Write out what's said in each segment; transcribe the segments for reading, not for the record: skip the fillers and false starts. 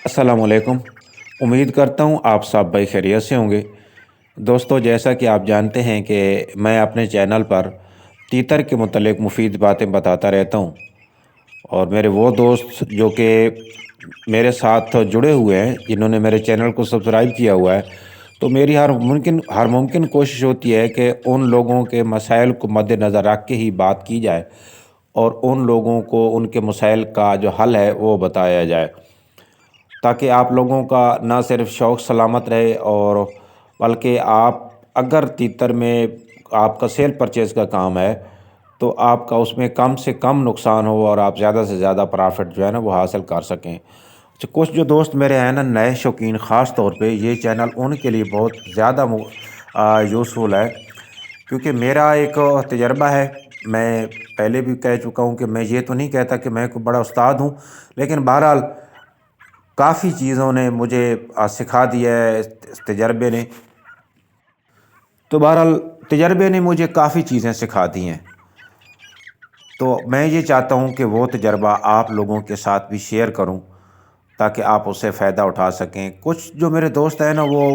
अस्सलाम वालेकुम। उम्मीद करता हूँ आप सब भाई खैरियत से होंगे। दोस्तों, जैसा कि आप जानते हैं कि मैं अपने चैनल पर तीतर के मुतल्लिक़ मुफ़ीद बातें बताता रहता हूँ, और मेरे वो दोस्त जो कि मेरे साथ जुड़े हुए हैं, जिन्होंने मेरे चैनल को सब्सक्राइब किया हुआ है, तो मेरी हर मुमकिन कोशिश होती है कि उन लोगों के मसाइल को मद्देनज़र रख के ही बात की जाए और उन लोगों को उनके मसाइल का जो हल है वो बताया जाए, ताकि आप लोगों का ना सिर्फ शौक़ सलामत रहे, और बल्कि आप अगर तीतर में आपका सेल परचेज़ का काम है तो आपका उसमें कम से कम नुकसान हो और आप ज़्यादा से ज़्यादा प्रॉफ़िट जो है ना वो हासिल कर सकें। अच्छा, कुछ जो दोस्त मेरे हैं ना नए शौकीन, ख़ास तौर पे ये चैनल उनके लिए बहुत ज़्यादा यूज़फुल है, क्योंकि मेरा एक तजर्बा है। मैं पहले भी कह चुका हूँ कि मैं ये तो नहीं कहता कि मैं कोई बड़ा उस्ताद हूँ, लेकिन बहरहाल काफ़ी चीज़ों ने मुझे सिखा दिया है इस तजर्बे ने। तो बहरहाल तजर्बे ने मुझे काफ़ी चीज़ें सिखा दी हैं, तो मैं ये चाहता हूँ कि वो तजर्बा आप लोगों के साथ भी शेयर करूँ, ताकि आप उससे फ़ायदा उठा सकें। कुछ जो मेरे दोस्त हैं ना वो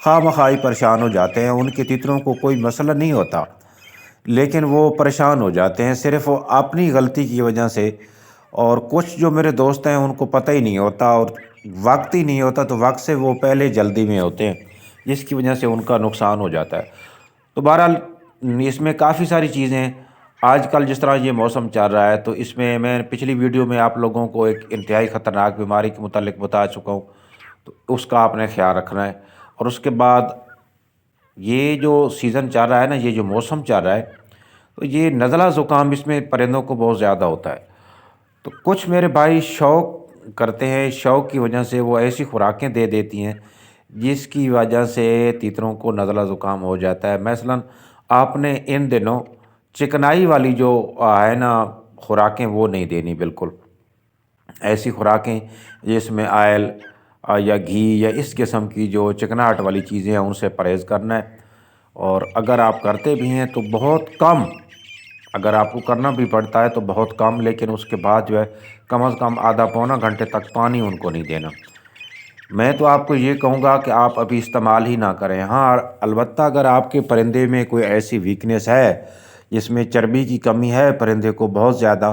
खामख़ा ही परेशान हो जाते हैं, उनके तीतरों को कोई मसला नहीं होता, लेकिन वो परेशान हो जाते हैं सिर्फ़ अपनी गलती की वजह से। और कुछ जो मेरे दोस्त हैं उनको पता ही नहीं होता और वक्त ही नहीं होता, तो वक्त से वो पहले जल्दी में होते हैं, जिसकी वजह से उनका नुकसान हो जाता है। तो बहरहाल इसमें काफ़ी सारी चीज़ें हैं। आजकल जिस तरह ये मौसम चल रहा है, तो इसमें मैं पिछली वीडियो में आप लोगों को एक इंतहाई ख़तरनाक बीमारी के मुतालिक बता चुका हूँ, तो उसका आपने ख्याल रखना है। और उसके बाद ये जो सीज़न चल रहा है ना, ये जो मौसम चल रहा है, तो ये नज़ला ज़ुकाम इसमें परिंदों को बहुत ज़्यादा होता है। तो कुछ मेरे भाई शौक़ करते हैं, शौक़ की वजह से वो ऐसी खुराकें दे देती हैं जिसकी वजह से तीतरों को नज़ला ज़ुकाम हो जाता है। मसलन आपने इन दिनों चिकनाई वाली जो है ना खुराकें, वो नहीं देनी बिल्कुल। ऐसी खुराकें जिसमें ऑयल या घी या इस किस्म की जो चिकनाहट वाली चीज़ें हैं उनसे परहेज़ करना है। और अगर आप करते भी हैं तो बहुत कम, अगर आपको करना भी पड़ता है तो बहुत कम, लेकिन उसके बाद जो है कम से कम आधा पौना घंटे तक पानी उनको नहीं देना। मैं तो आपको ये कहूँगा कि आप अभी इस्तेमाल ही ना करें। हाँ, अलबत्ता अगर आपके परिंदे में कोई ऐसी वीकनेस है जिसमें चर्बी की कमी है परिंदे को बहुत ज़्यादा,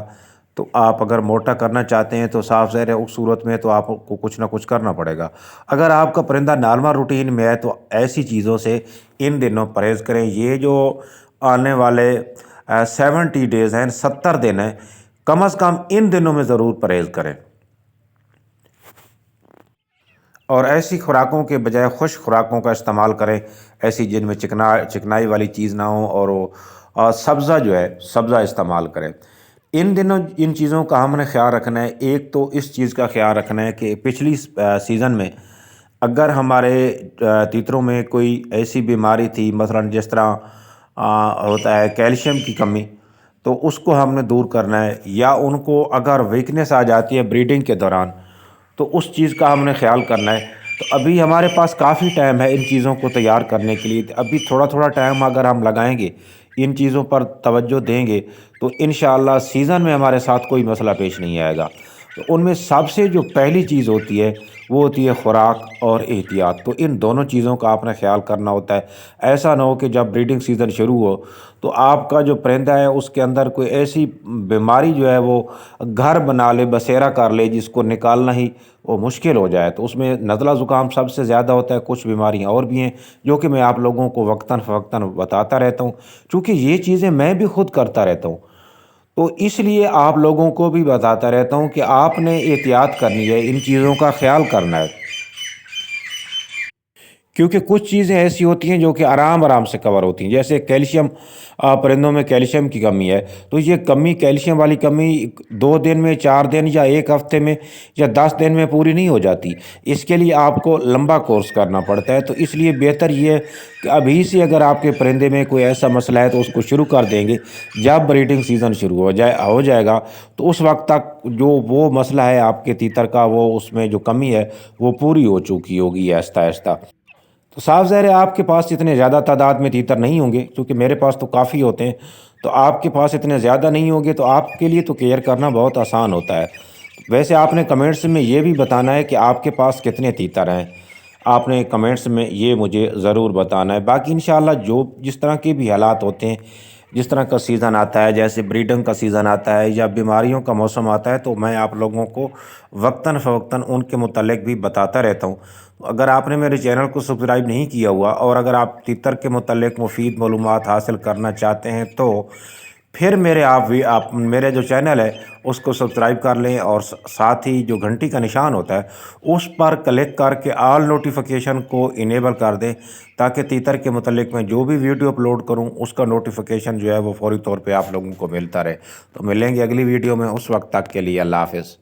तो आप अगर मोटा करना चाहते हैं तो साफ ज़ाहिर है उस सूरत में तो आपको कुछ ना कुछ करना पड़ेगा। अगर आपका परिंदा नॉर्मल रूटीन में है तो ऐसी चीज़ों से इन दिनों परहेज़ करें। ये जो आने वाले 70 डेज़ हैं, 70 दिन हैं, कम से कम इन दिनों में ज़रूर परहेज़ करें। और ऐसी खुराकों के बजाय खुश्क खुराकों का इस्तेमाल करें, ऐसी जिनमें चिकनाई वाली चीज़ ना हो, और वो सब्ज़ा जो है सब्ज़ा इस्तेमाल करें। इन दिनों इन चीज़ों का हमने ख्याल रखना है। एक तो इस चीज़ का ख्याल रखना है कि पिछली सीज़न में अगर हमारे तीतरों में कोई ऐसी बीमारी थी, मसलन जिस तरह होता है कैल्शियम की कमी, तो उसको हमने दूर करना है। या उनको अगर वीकनेस आ जाती है ब्रीडिंग के दौरान, तो उस चीज़ का हमने ख्याल करना है। तो अभी हमारे पास काफ़ी टाइम है इन चीज़ों को तैयार करने के लिए। अभी थोड़ा थोड़ा टाइम अगर हम लगाएंगे, इन चीज़ों पर तवज्जो देंगे, तो इंशाअल्लाह सीज़न में हमारे साथ कोई मसला पेश नहीं आएगा। तो उनमें सबसे जो पहली चीज़ होती है वो होती है खुराक और एहतियात। तो इन दोनों चीज़ों का आपने ख्याल करना होता है। ऐसा ना हो कि जब ब्रीडिंग सीज़न शुरू हो तो आपका जो परिंदा है उसके अंदर कोई ऐसी बीमारी जो है वो घर बना ले, बसेरा कर ले, जिसको निकालना ही वो मुश्किल हो जाए। तो उसमें नज़ला ज़ुकाम सबसे ज़्यादा होता है। कुछ बीमारियां और भी हैं जो कि मैं आप लोगों को वक्तन फ़वक्तन बताता रहता हूँ, चूँकि ये चीज़ें मैं भी खुद करता रहता हूँ, तो इसलिए आप लोगों को भी बताता रहता हूँ कि आपने एहतियात करनी है, इन चीज़ों का ख्याल करना है। क्योंकि कुछ चीज़ें ऐसी होती हैं जो कि आराम आराम से कवर होती हैं, जैसे कैल्शियम। परिंदों में कैल्शियम की कमी है, तो ये कमी, कैल्शियम वाली कमी 2 दिन में, 4 दिन या एक हफ्ते में या 10 दिन में पूरी नहीं हो जाती। इसके लिए आपको लंबा कोर्स करना पड़ता है। तो इसलिए बेहतर ये है कि अभी से अगर आपके परिंदे में कोई ऐसा मसला है तो उसको शुरू कर देंगे। जब ब्रीडिंग सीज़न शुरू हो जाएगा तो उस वक्त तक जो वो मसला है आपके तीतर का, वो उसमें जो कमी है वो पूरी हो चुकी होगी आहिस्ता आहिस्ता। तो साफ ज़ाहिर है आपके पास इतने ज़्यादा तादाद में तीतर नहीं होंगे, क्योंकि मेरे पास तो काफ़ी होते हैं। तो आपके पास इतने ज़्यादा नहीं होंगे, तो आपके लिए तो केयर करना बहुत आसान होता है। ویسے آپ نے کمنٹس میں یہ بھی بتانا ہے کہ آپ کے پاس کتنے تیتر ہیں، آپ نے کمنٹس میں یہ مجھے ضرور بتانا ہے۔ باقی انشاءاللہ جو جس طرح کے بھی حالات ہوتے ہیں، جس طرح کا سیزن آتا ہے، جیسے بریڈنگ کا سیزن آتا ہے یا بیماریوں کا موسم آتا ہے، تو میں آپ لوگوں کو وقتاً فوقتاً ان کے متعلق بھی بتاتا رہتا ہوں۔ اگر آپ نے میرے چینل کو سبسکرائب نہیں کیا ہوا اور اگر آپ تیتر کے متعلق مفید معلومات حاصل کرنا چاہتے ہیں تو پھر آپ میرے جو چینل ہے اس کو سبسکرائب کر لیں، اور ساتھ ہی جو گھنٹی کا نشان ہوتا ہے اس پر کلک کر کے آل نوٹیفیکیشن کو انیبل کر دیں، تاکہ تیتر کے متعلق میں جو بھی ویڈیو اپلوڈ کروں اس کا نوٹیفیکیشن جو ہے وہ فوری طور پہ آپ لوگوں کو ملتا رہے۔ تو ملیں گے اگلی ویڈیو میں، اس وقت تک کے لیے اللہ حافظ۔